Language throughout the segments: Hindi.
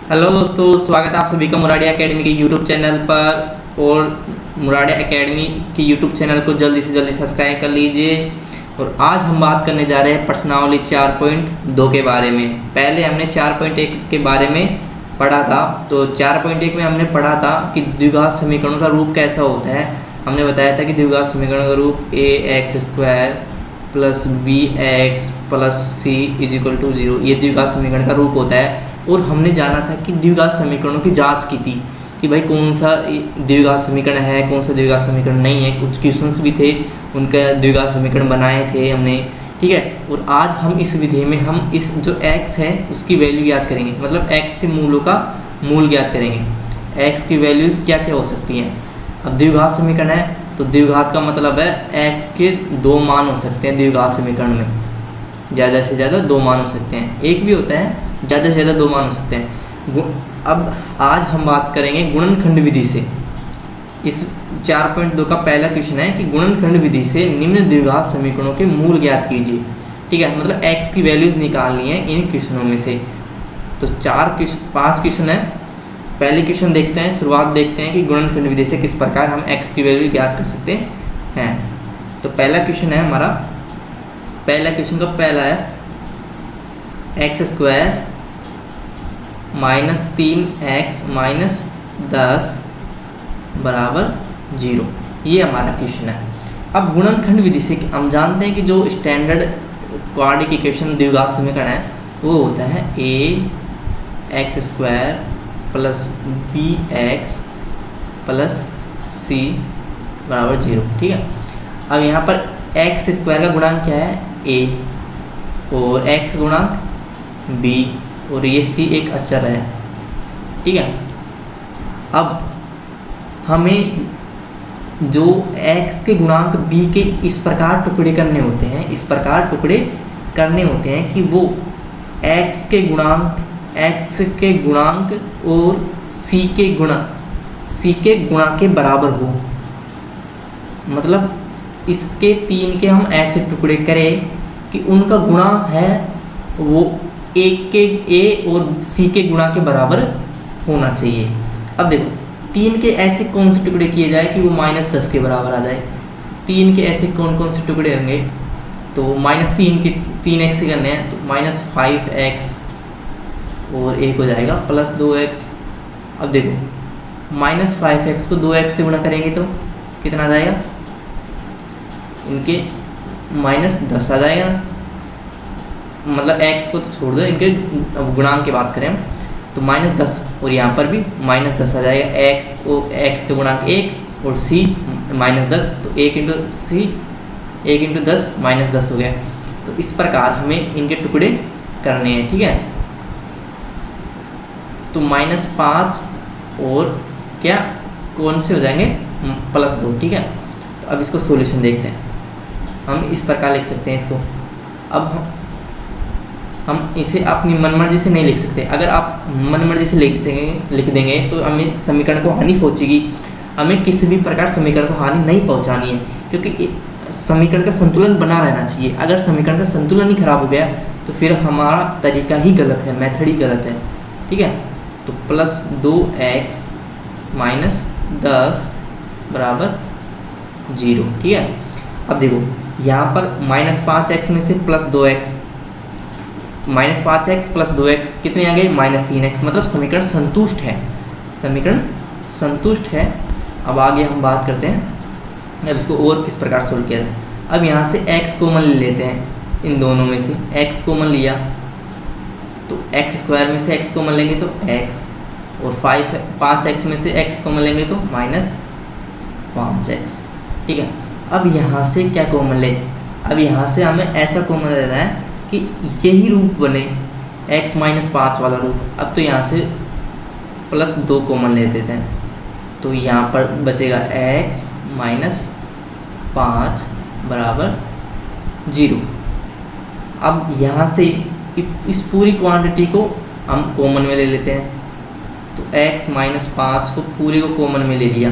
हेलो दोस्तों, स्वागत है आप सभी का मुराडिया एकेडमी के यूट्यूब चैनल पर। और मुराडिया एकेडमी के यूट्यूब चैनल को जल्दी से जल्दी सब्सक्राइब कर लीजिए। और आज हम बात करने जा रहे हैं प्रश्नावली 4.2 के बारे में। पहले हमने 4.1 के बारे में पढ़ा था। तो 4.1 में हमने पढ़ा था कि द्विघात समीकरणों का रूप कैसा होता है। हमने बताया था कि द्विघात समीकरण का रूप ax² + bx + c = 0 ये द्विघात समीकरण का रूप होता है। और हमने जाना था कि द्विघात समीकरणों की जांच की थी कि भाई कौन सा द्विघात समीकरण है, कौन सा द्विघात समीकरण नहीं है। कुछ क्वेश्चंस भी थे, उनका द्विघात समीकरण बनाए थे हमने, ठीक है। और आज हम इस विधि में हम इस जो x है उसकी वैल्यू ज्ञात करेंगे, मतलब x के मूलों का मूल ज्ञात करेंगे। x की वैल्यूज़ क्या क्या हो सकती हैं। अब द्विघात समीकरण है तो द्विघात का मतलब है x के दो मान हो सकते हैं। द्विघात समीकरण में ज़्यादा से ज़्यादा दो मान हो सकते हैं, एक भी होता है, ज़्यादा से ज़्यादा दो मान हो सकते हैं। अब आज हम बात करेंगे गुणनखंड विधि से। इस 4.2 का पहला क्वेश्चन है कि गुणनखंड विधि से निम्न द्विघात समीकरणों के मूल ज्ञात कीजिए, ठीक है। मतलब x की वैल्यूज़ निकालनी है इन क्वेश्चनों में से। तो 5 क्वेश्चन है। पहले क्वेश्चन देखते हैं, शुरुआत देखते हैं कि गुणनखंड विधि से किस प्रकार हम x की वैल्यू ज्ञात कर सकते हैं। तो पहला क्वेश्चन है हमारा, पहला क्वेश्चन का पहला है x² - 3x - 10 = 0। ये हमारा क्वेश्चन है। अब गुणनखंड विधि से हम जानते हैं कि जो स्टैंडर्ड क्वाड्रेटिक इक्वेशन द्विघात समीकरण है वो होता है ax² + bx + c = 0, ठीक है। अब यहाँ पर x² का गुणांक क्या है a और x गुणांक b और ये c एक अचर है, ठीक है। अब हमें जो x के गुणांक b के इस प्रकार टुकड़े करने होते हैं, इस प्रकार टुकड़े करने होते हैं कि वो x के गुणांक और c के गुणा के बराबर हो। मतलब इसके 3 के हम ऐसे टुकड़े करें कि उनका गुणा है वो एक के a और c के गुणा के बराबर होना चाहिए। अब देखो 3 के ऐसे कौन से टुकड़े किए जाए कि वो -10 के बराबर आ जाए। 3 के ऐसे कौन कौन से टुकड़े होंगे, तो -3 के 3x से करने हैं तो -5x और एक हो जाएगा +2x। अब देखो -5x को 2x से गुणा करेंगे तो कितना आ जाएगा, इनके -10 आ जाएगा ना। मतलब x को तो छोड़ दो, इनके गुणांक की बात करें तो -10 और यहाँ पर भी -10 आ जाएगा। x का गुणांक 1 और c -10, तो 1 × c 1 × 10 -10 हो गया। तो इस प्रकार हमें इनके टुकड़े करने हैं, ठीक है। तो -5 और क्या कौन से हो जाएंगे +2, ठीक है। तो अब इसको सॉल्यूशन देखते हैं। हम इस प्रकार लिख सकते हैं इसको। अब हम इसे अपनी मनमर्जी से नहीं लिख सकते। अगर आप मनमर्जी से लिख देंगे तो हमें समीकरण को हानि पहुंचेगी। हमें किसी भी प्रकार समीकरण को हानि नहीं पहुंचानी है, क्योंकि समीकरण का संतुलन बना रहना चाहिए। अगर समीकरण का संतुलन ही खराब हो गया तो फिर हमारा तरीका ही गलत है, मेथड ही गलत है, ठीक है। तो +2x - 10 = 0, ठीक है। अब देखो यहाँ पर -5x में से +2x, -5x + 2x कितने आ गए -3x। मतलब समीकरण संतुष्ट है, समीकरण संतुष्ट है। अब आगे हम बात करते हैं अब इसको और किस प्रकार सोल्व किया जाता है। अब यहाँ से x कॉमन ले लेते हैं, इन दोनों में से x कॉमन लिया तो x² में से x कॉमन लेंगे तो x, और 5x में से x कॉमन लेंगे तो -5x, ठीक है। अब यहाँ से क्या कॉमन ले, अब यहाँ से हमें ऐसा कॉमन लेना है कि यही रूप बने x - 5 वाला रूप। अब तो यहाँ से +2 कॉमन ले लेते हैं, तो यहाँ पर बचेगा x - 5 = 0। अब यहाँ से इस पूरी क्वांटिटी को हम कॉमन में ले लेते हैं, तो x - 5 को पूरे को कॉमन में ले लिया।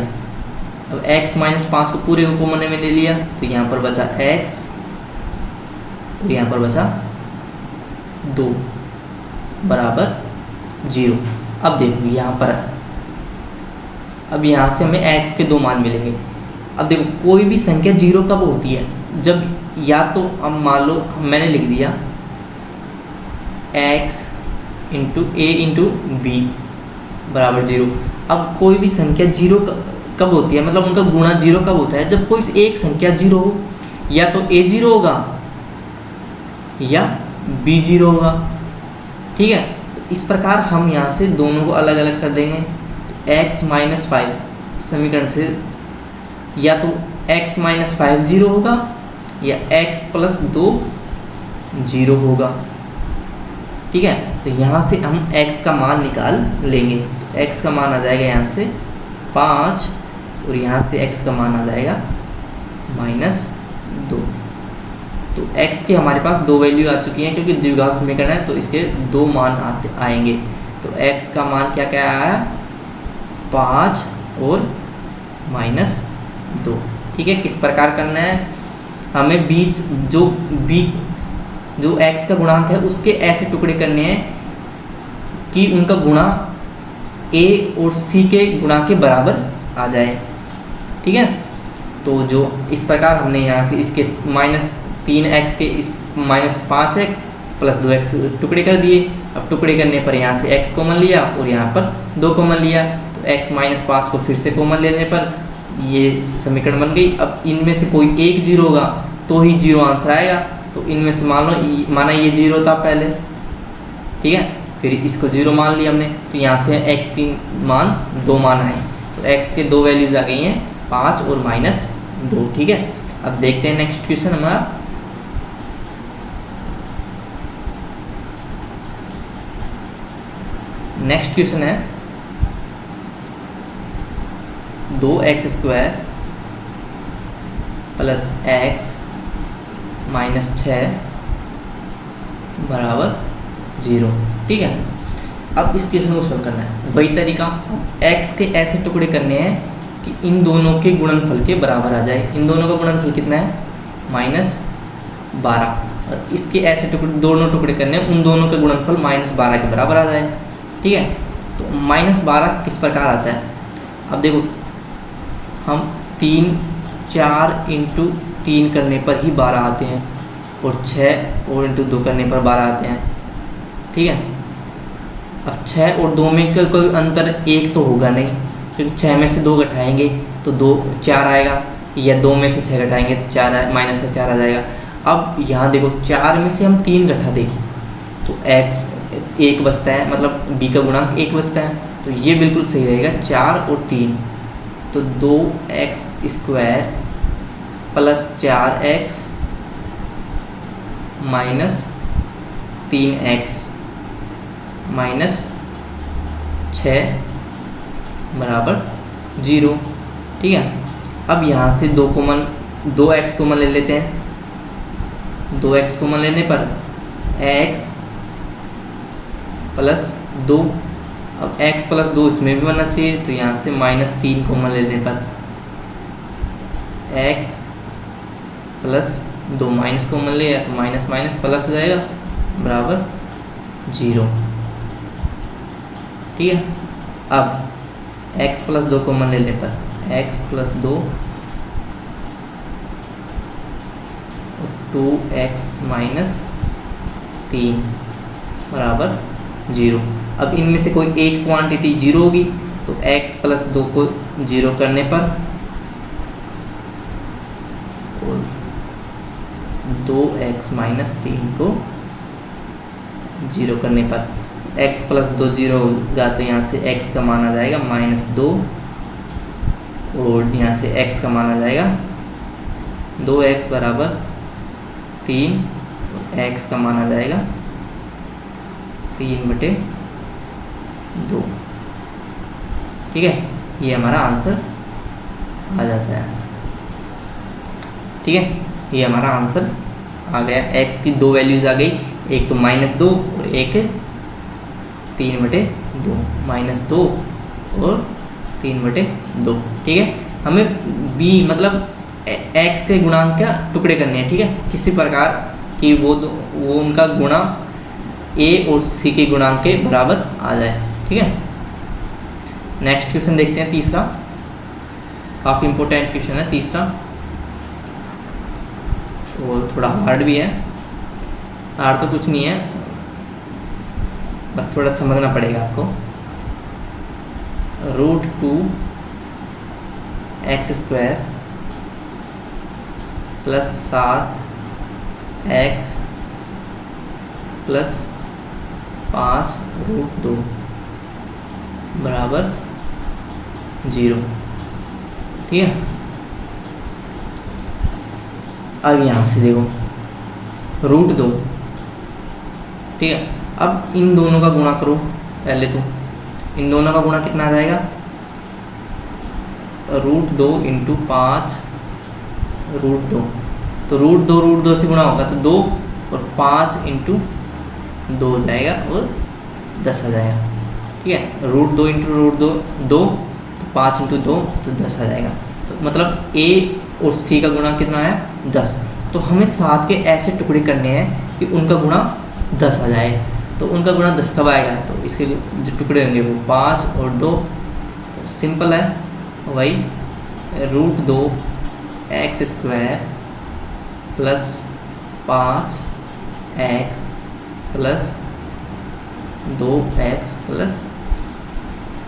अब x - 5 को पूरे को कॉमन में ले लिया तो यहाँ पर बचा x और यहाँ पर बचा 2 = 0। अब देखो यहाँ पर, अब यहाँ से हमें x के 2 मान मिलेंगे। अब देखो कोई भी संख्या 0 कब होती है, जब या तो अब मान लो मैंने लिख दिया x इंटू ए इंटू बी बराबर 0। अब कोई भी संख्या 0 कब होती है, मतलब उनका गुणा 0 कब होता है, जब कोई एक संख्या 0 हो, या तो a 0 होगा या b 0 होगा। ठीक है, तो इस प्रकार हम यहाँ से दोनों को अलग अलग कर देंगे। तो x माइनस 5 समीकरण से या तो x माइनस 5 0 होगा या x प्लस 2 0 होगा। ठीक है, तो यहाँ से हम x का मान निकाल लेंगे। तो x का मान आ जाएगा यहाँ से 5 और यहाँ से x का मान आ जाएगा -2। तो x के हमारे पास 2 वैल्यू आ चुकी हैं, क्योंकि द्विघात समीकरण है तो इसके 2 मान आएंगे। तो x का मान क्या क्या आया, 5 और -2। ठीक है, किस प्रकार करना है, हमें बीच जो x का गुणांक है उसके ऐसे टुकड़े करने हैं कि उनका गुणा a और c के गुणा के बराबर आ जाए। ठीक है, तो जो इस प्रकार हमने यहाँ के इसके -3x के इस -5x प्लस 2x टुकड़े कर दिए। अब टुकड़े करने पर यहाँ से x कॉमन लिया और यहाँ पर 2 कॉमन लिया, तो x -5 को फिर से कॉमन लेने पर ये समीकरण बन गई। अब इनमें से कोई एक 0 होगा तो ही 0 आंसर आएगा। तो इनमें से माना ये 0 था पहले। ठीक है, फिर इसको 0 मान लिया हमने, तो यहाँ से x की मान 2 मान आए। तो x के 2 वैल्यूज आ गई हैं, 5 और -2। ठीक है, अब देखते हैं नेक्स्ट क्वेश्चन हमारा। नेक्स्ट क्वेश्चन है 2x² प्लस x -6 बराबर 0। ठीक है, अब इस क्वेश्चन को सोल्व करना है वही तरीका। x के ऐसे टुकड़े करने हैं कि इन दोनों के गुणनफल के बराबर आ जाए। इन दोनों का गुणनफल कितना है, -12, और इसके ऐसे टुकड़े दोनों टुकड़े करने हैं, उन दोनों के गुणनफल -12 के बराबर आ जाए। ठीक है, तो -12 किस प्रकार आता है, अब देखो हम 4 इंटू 3 करने पर ही 12 आते हैं, और 6 और इंटू 2 करने पर 12 आते हैं। ठीक है, अब 6 और 2 में का कोई अंतर 1 तो होगा नहीं, क्योंकि 6 में से 2 घटाएंगे तो 4 आएगा, या 2 में से 6 घटाएंगे तो 4 -4 आ जाएगा। अब यहाँ देखो 4 में से हम 3 घटा दें तो x 1 बचता है, मतलब b का गुणांक 1 बचता है, तो ये बिल्कुल सही रहेगा। 4 और 3 तो 2x² plus 4x minus 3x minus 6 बराबर 0। ठीक है, अब यहाँ से 2x कॉमन ले लेते हैं। 2x कॉमन लेने पर x प्लस 2, अब x प्लस 2 इसमें भी बनना चाहिए, तो यहाँ से -3 कॉमन लेने पर x प्लस 2 माइनस कॉमन लिया तो माइनस माइनस प्लस हो जाएगा बराबर 0। ठीक है, अब x प्लस 2 कॉमन लेने पर x प्लस 2 2x माइनस 3 बराबर 0। अब इनमें से कोई एक क्वांटिटी 0 होगी, तो x प्लस 2 को 0 करने पर और 2x माइनस 3 को 0 करने पर x प्लस 2 0 होगा, तो यहाँ से x का मान आ जाएगा -2, और यहाँ से x का मान आ जाएगा 2x बराबर 3, और x का मान आ जाएगा 3/2। ठीक है, ये हमारा आंसर आ जाता है। ठीक है, ये हमारा आंसर आ गया। x की 2 वैल्यूज़ आ गई, एक तो -2 और एक 3/2, -2 और 3/2। ठीक है, हमें b मतलब x के गुणांक का टुकड़े करने हैं। ठीक है, किसी प्रकार कि वो उनका गुणा a और c के गुणांक के बराबर आ जाए। ठीक है। नेक्स्ट क्वेश्चन देखते हैं, तीसरा, काफ़ी इंपॉर्टेंट क्वेश्चन है तीसरा, और थोड़ा हार्ड भी है। हार्ड तो कुछ नहीं है, बस थोड़ा समझना पड़ेगा आपको। √2x² + 7x + 5√2 बराबर 0। ठीक है, अब यहाँ से देखो √2, ठीक है। अब इन दोनों का गुणा करो, पहले तो इन दोनों का गुणा कितना आ जाएगा, √2 × 5 √2, तो √2 से गुणा होगा तो 2 और 5 × 2 हो जाएगा और 10 आ जाएगा। ठीक है, √2 × √2 2, तो 5 × 2 तो 10 आ जाएगा। तो मतलब A और C का गुणा कितना है, 10। तो हमें 7 के ऐसे टुकड़े करने हैं कि उनका गुणा 10 आ जाए। तो उनका गुणा 10 कब आएगा, तो इसके जो टुकड़े होंगे वो 5 और 2, तो सिंपल है वही √2x² + 5x + 2x +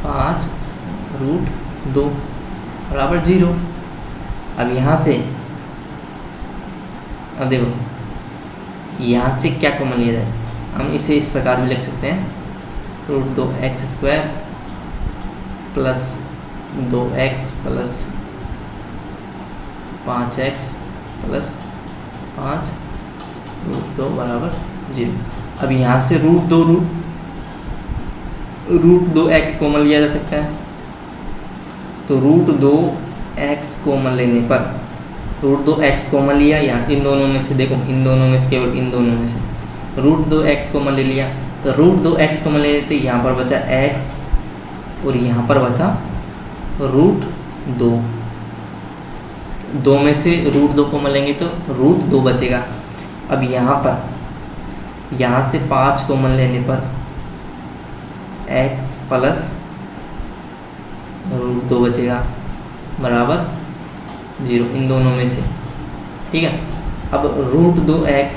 5√2 बराबर 0। अब यहाँ से, अब देखो यहाँ से क्या कॉमन लिया जाए, हम इसे इस प्रकार भी लिख सकते हैं, √2x² + 2x + 5x + 5√2 बराबर 0। अब यहाँ से √2x कॉमन लिया जा सकता है, तो √2x कॉमन लेने पर, √2x कॉमन लिया, या इन दोनों में से देखो, इन दोनों में से, केवल इन दोनों में से √2x कॉमन ले लिया, तो √2x कॉमन ले लेते, यहाँ पर बचा x और यहाँ पर बचा √2, 2 में से √2 कॉमन लेंगे तो √2 बचेगा। अब यहाँ पर, यहाँ से 5 कॉमन लेने पर x + √2 बचेगा बराबर 0 इन दोनों में से। ठीक है, अब √2x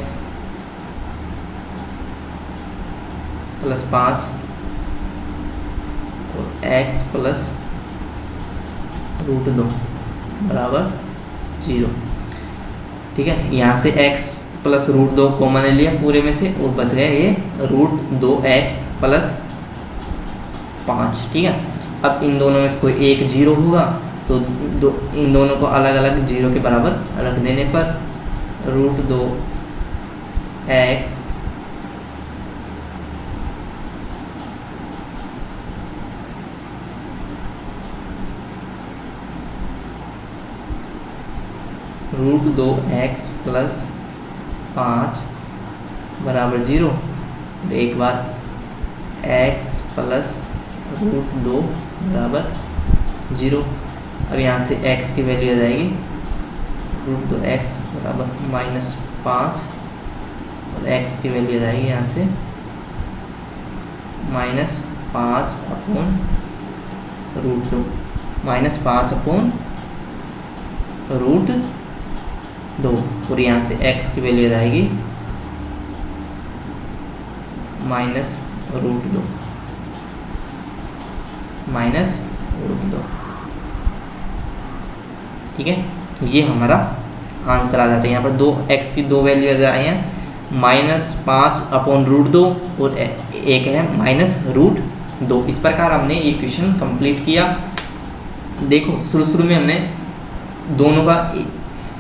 + 5 और x + √2 बराबर 0। ठीक है, यहाँ से x + √2 कॉमन ले लिया पूरे में से, और बच गया ये √2x + 5। ठीक है, अब इन दोनों में से कोई एक 0 होगा, तो इन दोनों को अलग अलग 0 के बराबर रख देने पर √2x √2x + 5 बराबर 0। एक बार x + √2 बराबर 0। अब यहाँ से x की वैल्यू आ जाएगी √2x बराबर -5, और x की वैल्यू आ जाएगी यहाँ से -5/√2, -5/√2, और यहाँ से x की वैल्यू आ जाएगी -√2, -√2। ठीक है, ये हमारा आंसर आ जाता है। यहाँ पर 2x की 2 वैल्यू आ जाए हैं, -5/√2 और एक है -√2। इस प्रकार हमने ये क्वेश्चन कंप्लीट किया। देखो शुरू में हमने दोनों का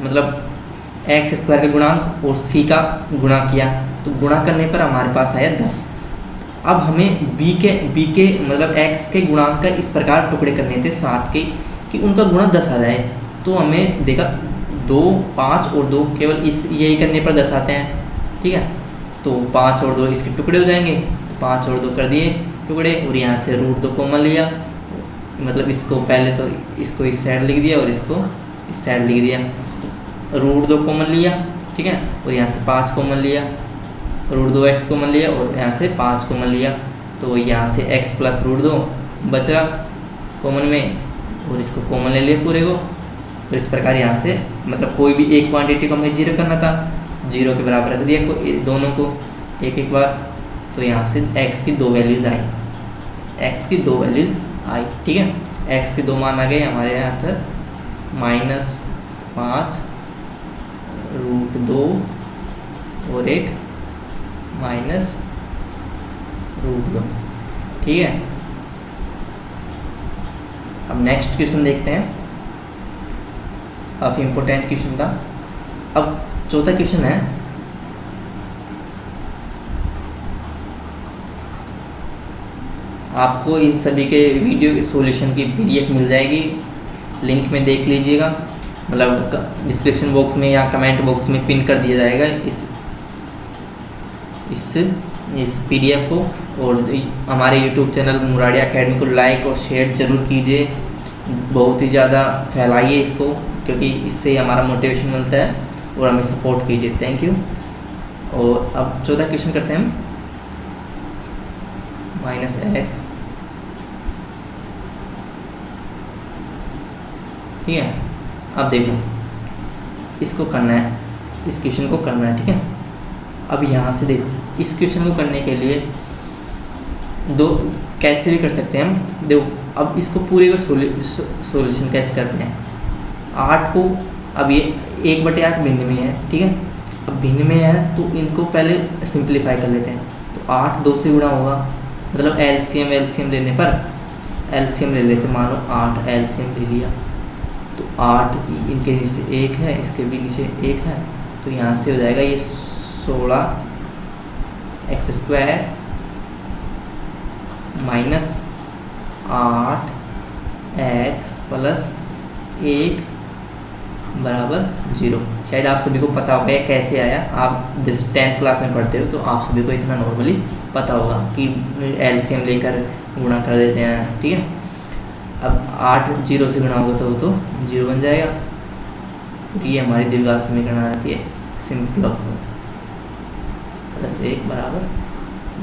मतलब x² का गुणांक और c का गुणा किया, तो गुणा करने पर हमारे पास आया 10। अब हमें b के मतलब x के गुणांक का इस प्रकार टुकड़े करने थे 7 के कि उनका गुणा 10 आ जाए। तो हमें देखा 2, 5 और 2 केवल इस यही करने पर 10 आते हैं। ठीक है, तो 5 और 2 इसके टुकड़े हो जाएंगे, तो 5 और 2 कर दिए टुकड़े, और यहाँ से √2 कॉमन लिया, मतलब इसको पहले तो इसको इस साइड लिख दिया और इसको इस साइड लिख दिया, तो √2 कॉमन लिया। ठीक है, और यहाँ से 5 कॉमन लिया, √2x कॉमन लिया और यहाँ से 5 कॉमन लिया, तो यहाँ से x + √2 बचा, कॉमन में और इसको कॉमन ले लिया पूरे को। और इस प्रकार यहाँ से मतलब कोई भी एक क्वांटिटी को हमें जीरो करना था, जीरो के बराबर रख दिया दोनों को एक एक बार। तो यहाँ से x की दो वैल्यूज़ आई, x की दो वैल्यूज़ आई, ठीक है। x के दो मान आ गए हमारे यहाँ पर -5√2 और एक -√2, ठीक है। अब नेक्स्ट क्वेश्चन देखते हैं, काफ़ी इम्पोर्टेंट क्वेश्चन था। अब चौथा क्वेश्चन है, आपको इन सभी के वीडियो के सॉल्यूशन की PDF मिल जाएगी, लिंक में देख लीजिएगा, मतलब डिस्क्रिप्शन बॉक्स में या कमेंट बॉक्स में पिन कर दिया जाएगा इस PDF को। और हमारे YouTube चैनल मुराडिया एकेडमी को लाइक और शेयर ज़रूर कीजिए, बहुत ही ज़्यादा फैलाइए इसको, क्योंकि इससे हमारा मोटिवेशन मिलता है और हमें सपोर्ट कीजिए। Thank you. और अब चौथा क्वेश्चन करते हैं हम, -x, ठीक है। अब देखो इसको करना है, इस क्वेश्चन को करना है, ठीक है। अब यहाँ से देखो इस क्वेश्चन को करने के लिए दो कैसे भी कर सकते हैं हम। देखो अब इसको पूरे का सॉल्यूशन कैसे करते हैं। 8 को, अब ये 1/8 भिन्न में है, ठीक है। अब भिन्न में है तो इनको पहले सिंप्लीफाई कर लेते हैं। तो 8 2 से गुणा होगा, मतलब एलसीएम लेने पर एलसीएम ले लेते, मानो 8 एलसीएम ले लिया तो 8 इनके नीचे 1 है, इसके भी नीचे 1 है, तो यहाँ से हो जाएगा ये 16x² -8x + 1 = 0। शायद आप सभी को पता होगा कैसे आया, आप 10th क्लास में पढ़ते हो तो आप सभी को इतना नॉर्मली पता होगा कि एलसीएम लेकर गुणा कर देते हैं, ठीक है। अब 8 0 से गुणा होगा तो वो तो 0 बन जाएगा। ये हमारी द्विघात समीकरण आ जाती है सिंपल +1 =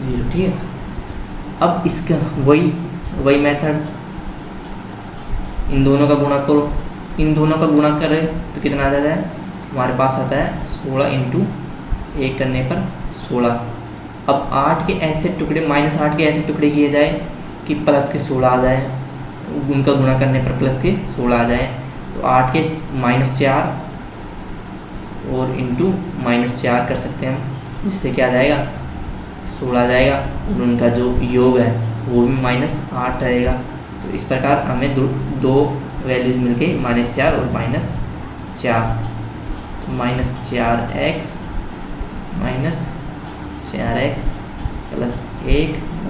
0, ठीक है। अब इसका वही मेथड, इन दोनों का गुणा करो, इन दोनों का गुणा करें तो कितना आ जाता है, हमारे पास आता है 16 × 1 करने पर 16। अब 8 के ऐसे टुकड़े, -8 के ऐसे टुकड़े किए जाए कि प्लस के 16 आ जाए, उनका गुणा करने पर प्लस के 16 आ जाए। तो 8 के -4 और इंटू -4 कर सकते हैं हम, जिससे क्या आ जाएगा 16 आ जाएगा, और उनका जो योग है वो भी -8 रहेगा। तो इस प्रकार हमें दो वैल्यूज़ मिलके -4 और -4, तो -4x + 1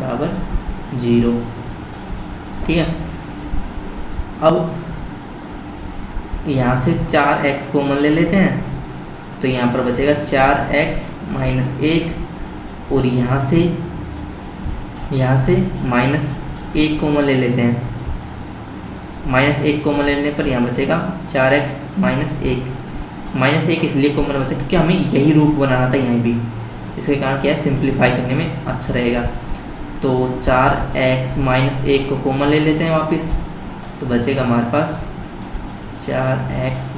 = 0, ठीक है। अब यहाँ से 4x कॉमन ले लेते हैं, तो यहाँ पर बचेगा 4x - 1, और यहाँ से -1 कॉमन ले लेते हैं, -1 कॉमन लेने पर यहाँ बचेगा 4x - 1। -1 इसलिए कॉमन बचा क्योंकि हमें यही रूप बनाना था यहाँ भी, इसके कारण क्या है, सिंप्लीफाई करने में अच्छा रहेगा। तो 4x - 1 को कॉमन ले लेते हैं वापस, तो बचेगा हमारे पास 4x -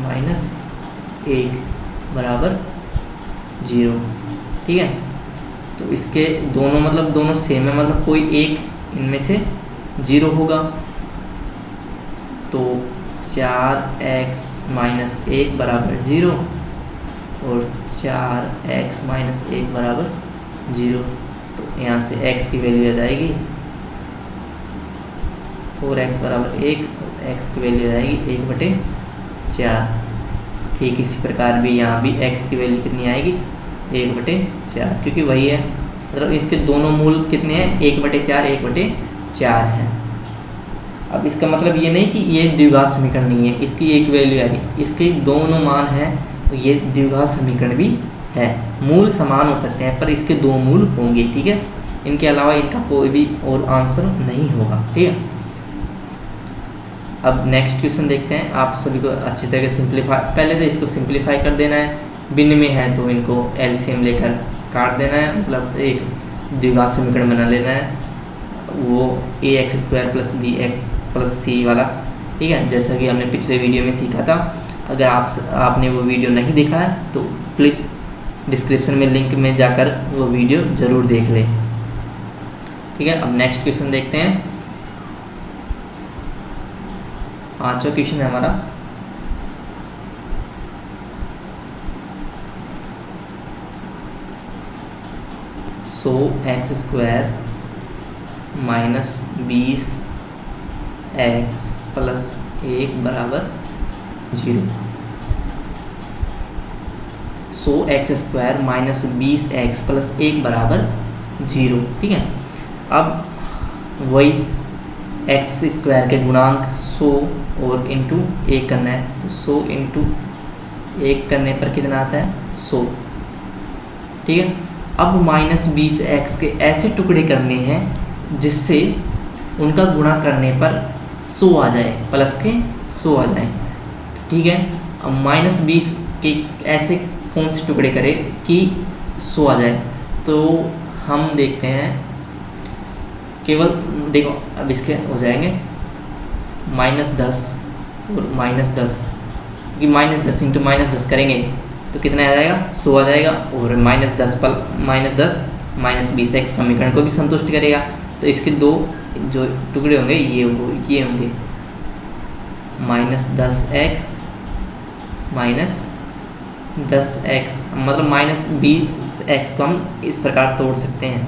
1 = 0, ठीक है। तो इसके दोनों मतलब दोनों सेम है, मतलब कोई एक इनमें से 0 होगा। तो 4x - 1 = 0 और 4x - 1 = 0। तो यहाँ से x की वैल्यू आ जाएगी 4x = 1, x की वैल्यू आ जाएगी 1/4। ठीक इसी प्रकार भी यहाँ भी x की वैल्यू कितनी आएगी 1/4, क्योंकि वही है, मतलब इसके दोनों मूल कितने हैं 1/4 1/4 हैं। अब इसका मतलब ये नहीं कि ये द्विघात समीकरण नहीं है, इसकी एक वैल्यू आ रही, इसके दोनों मान हैं तो ये द्विघात समीकरण भी है। मूल समान हो सकते हैं पर इसके दो मूल होंगे, ठीक है। इनके अलावा इनका कोई भी और आंसर नहीं होगा, ठीक है। अब नेक्स्ट क्वेश्चन देखते हैं, आप सभी को अच्छी तरह सिंप्लीफाई, पहले तो इसको सिंप्लीफाई कर देना है, भिन्न में है तो इनको एलसीएम लेकर काट देना है, मतलब एक द्विघात समीकरण बना लेना है। वो ax² + bx + c वाला, ठीक है, जैसा कि हमने पिछले वीडियो में सीखा था। अगर आपने वो वीडियो नहीं देखा है तो प्लीज़ डिस्क्रिप्शन में लिंक में जाकर वो वीडियो ज़रूर देख लें, ठीक है। अब नेक्स्ट क्वेश्चन देखते हैं। 5वां क्वेश्चन है हमारा, सो x² - 20x + 1 = 0। सो x² - 20x + 1 = 0, ठीक है। अब वही x² के गुणांक 100 और इंटू 1 करना है, तो 100 इंटू 1 करने पर कितना आता है? 100, ठीक है। अब -20x के ऐसे टुकड़े करने हैं जिससे उनका गुणा करने पर 100 आ जाए, प्लस के 100 आ जाए, ठीक है। अब -20 के ऐसे कौन से टुकड़े करें कि 100 आ जाए, तो हम देखते हैं। केवल देखो, अब इसके हो जाएंगे -10 और -10, क्योंकि -10 इंटू -10 करेंगे तो कितना आ जाएगा? 100 आ जाएगा। और -10 -20x समीकरण को भी संतुष्ट करेगा। तो इसके दो जो टुकड़े होंगे ये होंगे -10x -10x, मतलब -20x को हम इस प्रकार तोड़ सकते हैं,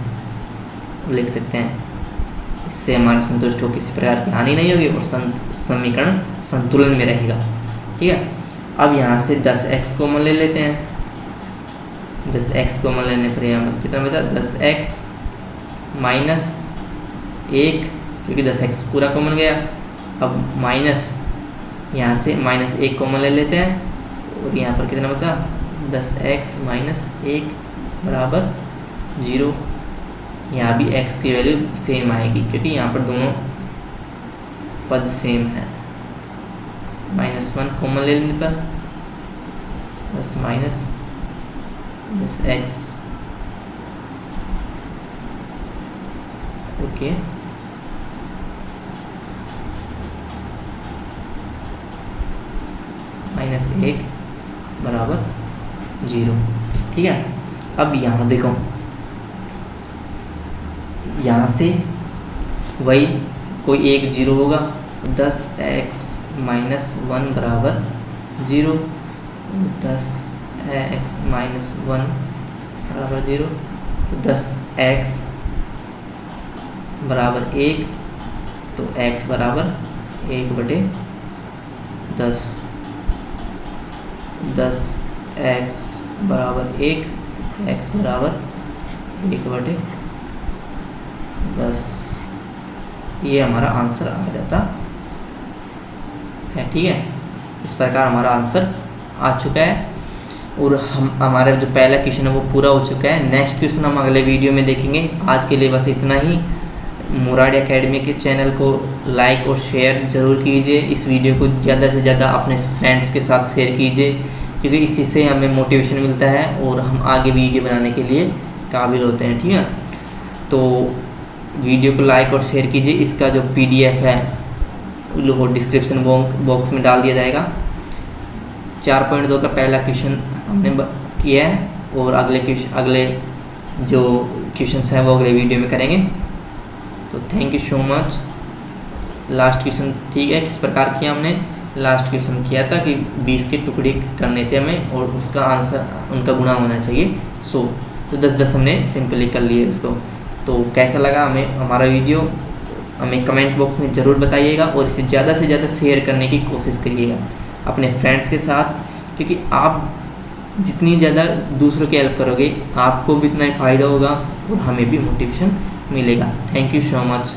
लिख सकते हैं। इससे हमारे संतुष्ट हो, किसी प्रकार की हानि नहीं होगी और समीकरण संतुलन में रहेगा, ठीक है। अब यहाँ से 10x कॉमन ले लेते हैं। 10x कॉमन लेने पर यहाँ पर कितना बचा? 10x - 1, क्योंकि 10x पूरा कॉमन गया। अब माइनस यहाँ से -1 कॉमन ले लेते हैं और यहाँ पर कितना बचा? 10x - 1 = 0। यहाँ भी x की वैल्यू सेम आएगी, क्योंकि यहाँ पर दोनों पद सेम है। -1 कॉमन ले लेने पर 10 - 10x, ओके। -1 = 0, ठीक है। अब यहाँ देखो, यहाँ से वही कोई एक 0 होगा, 10x - 1 = 0, 10x - 1 = 0, 10x = 1, तो x = 1/10, 10x = 1, x = 1/10। ये हमारा आंसर आ जाता है, ठीक है। इस प्रकार हमारा आंसर आ चुका है और हमारा जो पहला क्वेश्चन है वो पूरा हो चुका है। नेक्स्ट क्वेश्चन हम अगले वीडियो में देखेंगे। आज के लिए बस इतना ही। मुराडी एकेडमी के चैनल को लाइक और शेयर ज़रूर कीजिए। इस वीडियो को ज़्यादा से ज़्यादा अपने फ्रेंड्स के साथ शेयर कीजिए, क्योंकि इसी से हमें मोटिवेशन मिलता है और हम आगे वीडियो बनाने के लिए काबिल होते हैं, ठीक है। तो वीडियो को लाइक और शेयर कीजिए। इसका जो PDF है वो डिस्क्रिप्शन बॉक्स में डाल दिया जाएगा। 4.2 का पहला क्वेश्चन हमने किया है और अगले जो क्वेश्चन हैं वो अगले वीडियो में करेंगे। तो thank you so much. Last question ठीक है, किस प्रकार किया हमने? लास्ट क्वेश्चन किया था कि 20 के टुकड़े करने थे हमें और उसका आंसर, उनका गुणा होना चाहिए 100। तो 10-10 हमने सिंपली कर लिए उसको। तो कैसा लगा हमें हमारा वीडियो, हमें कमेंट बॉक्स में ज़रूर बताइएगा और इसे ज़्यादा से ज़्यादा शेयर करने की कोशिश करिएगा अपने फ्रेंड्स के साथ, क्योंकि आप जितनी ज़्यादा दूसरों की हेल्प करोगे आपको भी उतना ही फ़ायदा होगा और हमें भी मोटिवेशन मिलेगा। Thank you so much.